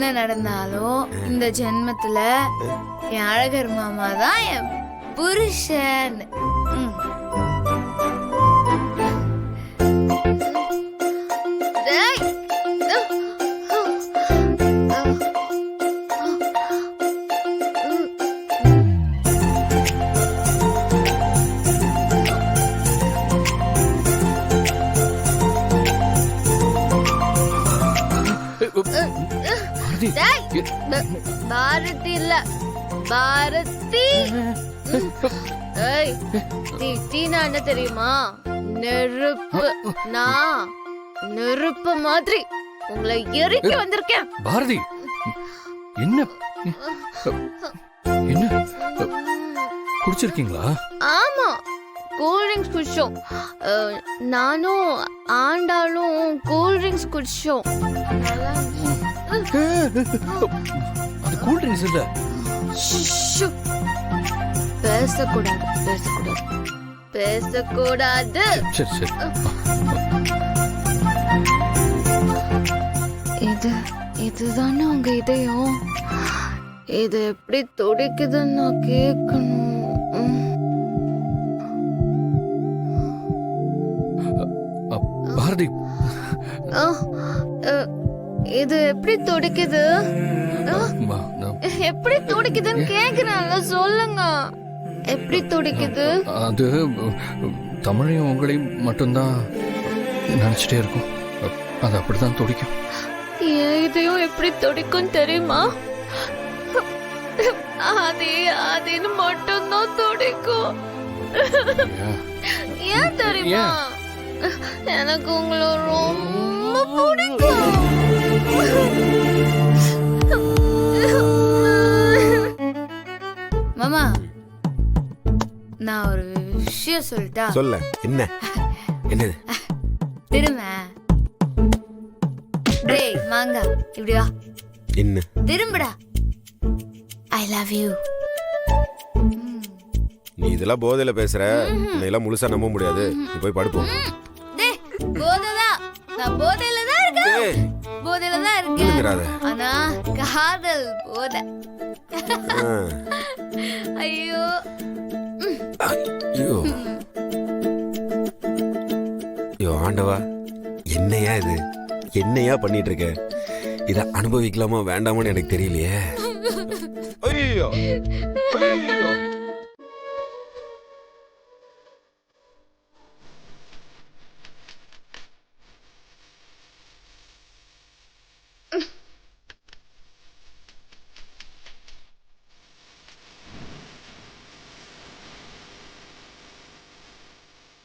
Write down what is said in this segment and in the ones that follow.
என்ன நடந்தாலும் இந்த ஜென்மத்துல என் அழகர் மாமா தான் என் புருஷன். டேய். பாரதி இல்ல பாரதி. டீனா என்ன தெரியுமா? நெருப்பு. நான் நெருப்பு மாதிரி உங்களை எரிக்க வந்திருக்கேன். பாரதி என்ன என்ன குடிச்சிருக்கீங்களா? ஆமா, கூல்ட்ரிங்க்ஸ் குடிச்சோம். நானும் ஆண்டாலும் கூல்ட்ரிங்க்ஸ் குடிச்சோம். அது கூல் ட்ரிங்க்ஸ் இல்ல. பேசக்கூடாது பேசக்கூடாது பேசக்கூடாது. சரி சரி. இதுதானே உங்க இதயம். இது எப்படி துடிக்குதுன்னு நான் கேட்கணும். பாரதி இது எப்படி துடிக்குது? எப்படி துடிக்குதுன்னு கேக்குறான்ல, சொல்லுங்க. எப்படி துடிக்குது? அது தமிழையும் உங்களையும் மட்டும்தான் நினைச்சிட்டே இருக்கும். அது அப்படிதான் துடிக்கும். இதையும் எப்படி துடிக்கும் தெரியுமா? அதுன்னு மட்டும்தான் துடிக்கும். ஏன் தெரியுமா? எனக்கு உங்களை ரொம்ப பிடிக்கும். மாமா, நான் ஒரு விஷயம் சொல்லிட்டா? சொல்ல. என்ன? என்னது? திரும்ப. டேய் மாங்கா, இப்படி வா. என்ன? திரும்புடா. I love you. நீ இதெல்லாம் போதையில பேசுற. இதெல்லாம் முழுசா நம்ப முடியாது. நீ போய் படுப்போம். டேய், போதைதான். நான் போதையில தான் இருக்கேன். போதையில தான் இருக்கேன். ஆனா காதல் போதை. ஐயோ ஐயோ ஐயோ ஆண்டவா, என்னையா இது? என்னையா பண்ணிட்டு இருக்க? இத அனுபவிக்கலாமா வேண்டாமான்னு எனக்கு தெரியலையே. ஐயோ ஐயோ.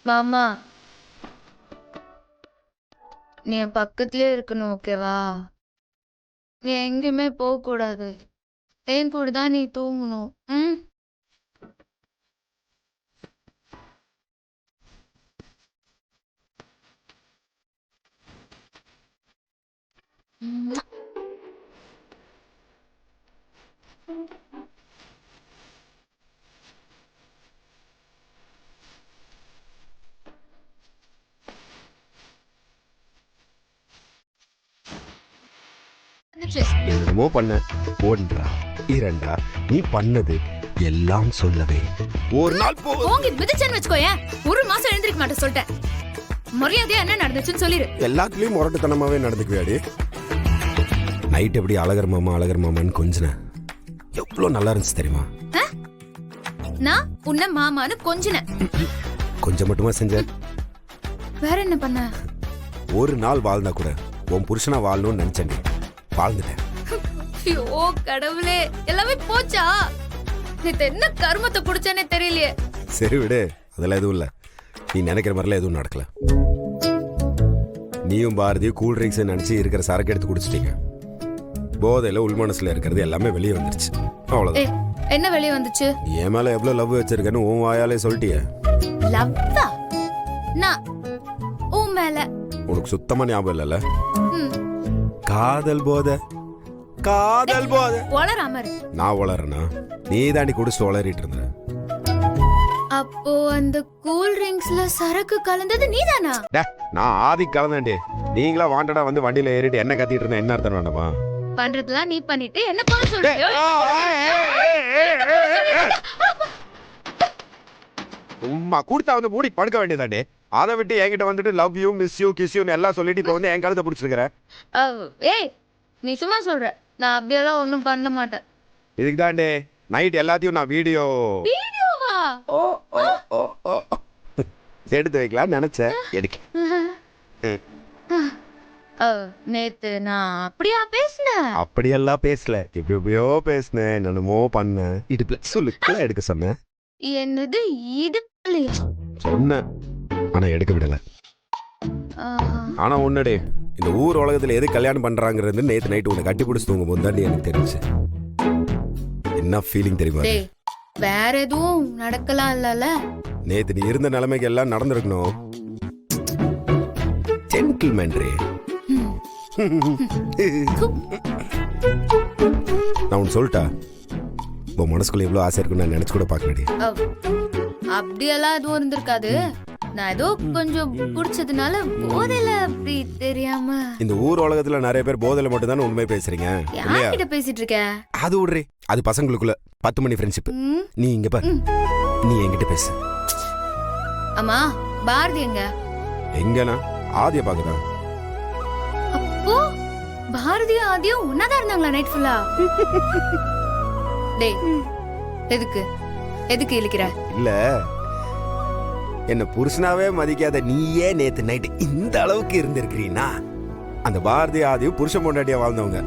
மாமா, நீ என் பக்கத்துலயே இருக்கணும், ஓகேவா? நீ எங்கேயுமே போக கூடாது. என் கூட தான் நீ தூங்கணும். என்னமோ பண்ண. ஒன்றா இரண்டா நீ பண்ணது எல்லாம் சொல்லவே ஒரு நாள் போங்க. மிதிச்சேன்னு வச்சுக்கோயேன், ஒரு மாசம் எழுந்திருக்க மாட்டேன் சொல்லிட்டேன். மரியாதையா என்ன நடந்துச்சுன்னு சொல்லிடு. எல்லாத்துலயும் முரட்டுத்தனமாவே நடந்துக்குவியாடி. நைட் எப்படி அழகர் மாமான்னு கொஞ்சன எவ்வளவு நல்லா இருந்துச்சு தெரியுமா? நான் உன்ன மாமான்னு கொஞ்சினேன். கொஞ்சம் மட்டுமா செஞ்ச? வேற என்ன பண்ண? ஒரு நாள் வாழ்ந்தா கூட உன் புருஷனா வாழணும்னு நினைச்சேன். வாழ்ந்துட்டேன். ஐயோ கடவுளே, எல்லாமே போச்சா? நீ என்ன கர்மத்தை குடிச்சேனே தெரியலையே. சரி விடு, அதெல்லாம் எதுவும் இல்ல. நீ நினைக்கிற மாதிரிலாம் எதுவும் நடக்கல. நீயும் பாரதி கூல் ட்ரிங்க்ஸ் நினைச்சு இருக்கிற சரக்கு எடுத்து குடிச்சிட்டீங்க. போதையில உள் மனசுல இருக்கிறது எல்லாமே வெளியே வந்துருச்சு. அவ்வளவுதான். என்ன வெளியே வந்துச்சு? நீ என் மேல எவ்வளவு லவ் வச்சிருக்கேன்னு உன் வாயாலே சொல்லிட்டிய. லவ்வா? நான் உன் மேல உனக்கு சுத்தமா ஞாபகம் இல்லல? காதல் போதை. காதல் போதை. வளராம இரு. நான் வளரனா? நீ தாண்டி குடிச்சு வளரிட்டு இருந்த. அப்போ அந்த கூல் ட்ரிங்க்ஸ்ல சரக்கு கலந்தது நீதானா? நான் ஆதி கலந்தேன்டி. நீங்களா வாண்டடா வந்து வண்டியில ஏறிட்டு என்ன கத்திட்டு இருந்த என்ன அர்த்தம் வேண்டாமா? பண்றதெல்லாம் நீ பண்ணிட்டு என்ன பண்ண சொல்றியோ? உம்மா கூடுத்தா வந்து மூடி படுக்க வேண்டியதாண்டே. அதை விட்டு என்கிட்ட வந்துட்டு love you miss you kiss யூன்னு எல்லாம் சொல்லிட்டு இப்போ வந்து என் கழுத்தை பிடிச்சிருக்கிற. ஏய் நீ சும்மா சொல்ற, நான் அப்படியெல்லாம் ஒண்ணும் பண்ண மாட்டேன். இதுக்கு தாண்டே நைட் எல்லாத்தையும் நான் வீடியோவா? ஓ ஓ ஓ ஓ எடுத்து வைக்கலாம்னு நினைச்சேன். எடுக்க நேத்து நான் அப்படியா பேசினேன்? அப்படியெல்லாம் பேசல, எப்படியோ பேசினேன், என்னமோ பண்ணேன். இடுப்புல சொல்லுக்குள்ள எடுக்க சொன்னேன். என்னது இடுப்புலையா? சொன்னேன், ஆனா எடுக்க விடல. ஆனா ஒன்னடே, இந்த ஊர் உலகத்துல எது கல்யாணம் பண்றாங்கிறது நேத்து நைட்டு உன்னை கட்டி பிடிச்சி தூங்கும் போது தாண்டி எனக்கு தெரிஞ்சு. என்ன ஃபீலிங் தெரியுமா? வேற எதுவும் நடக்கலாம் இல்லல? நேத்து நீ இருந்த நிலைமைக்கு எல்லாம் நடந்திருக்கணும். ஜென்டில்மேன் ரே. நான் உன் சொல்லிட்டா, உன் மனசுக்குள்ள எவ்வளவு ஆசை இருக்குன்னு நான் நினைச்சு கூட பார்க்க. அப்படியெல்லாம் எதுவும் இருந்திருக்காது. நான் ஏதோ கொஞ்சம் குடிச்சதுனால போதையில அப்படி தெரியாம. இந்த ஊர் உலகத்துல நிறைய பேர் போதையில மட்டும் தானே உண்மை பேசுறீங்க. யார்கிட்ட பேசிட்டு இருக்க? அது விடுறே, அது பசங்களுக்குள்ள 10 மணி ஃப்ரெண்ட்ஷிப். நீ இங்க பாரு, நீ என்கிட்ட பேசு. அம்மா பாரதி எங்க? எங்கனா ஆதிய பாக்குதான். அப்போ பாரதியும் ஆதியும் ஒன்னாதான் இருந்தாங்களா நைட் ஃபுல்லா? டேய் எதுக்கு எதுக்கு இழுக்கிற? இல்ல, என்ன புருஷனாவே மதிக்காத நீயே நேத்து நைட்டு இந்த அளவுக்கு இருந்திருக்கிறீனா? அந்த பாரதி ஆதியும் புருஷன் பொண்டாட்டியா வாழ்ந்தவங்க.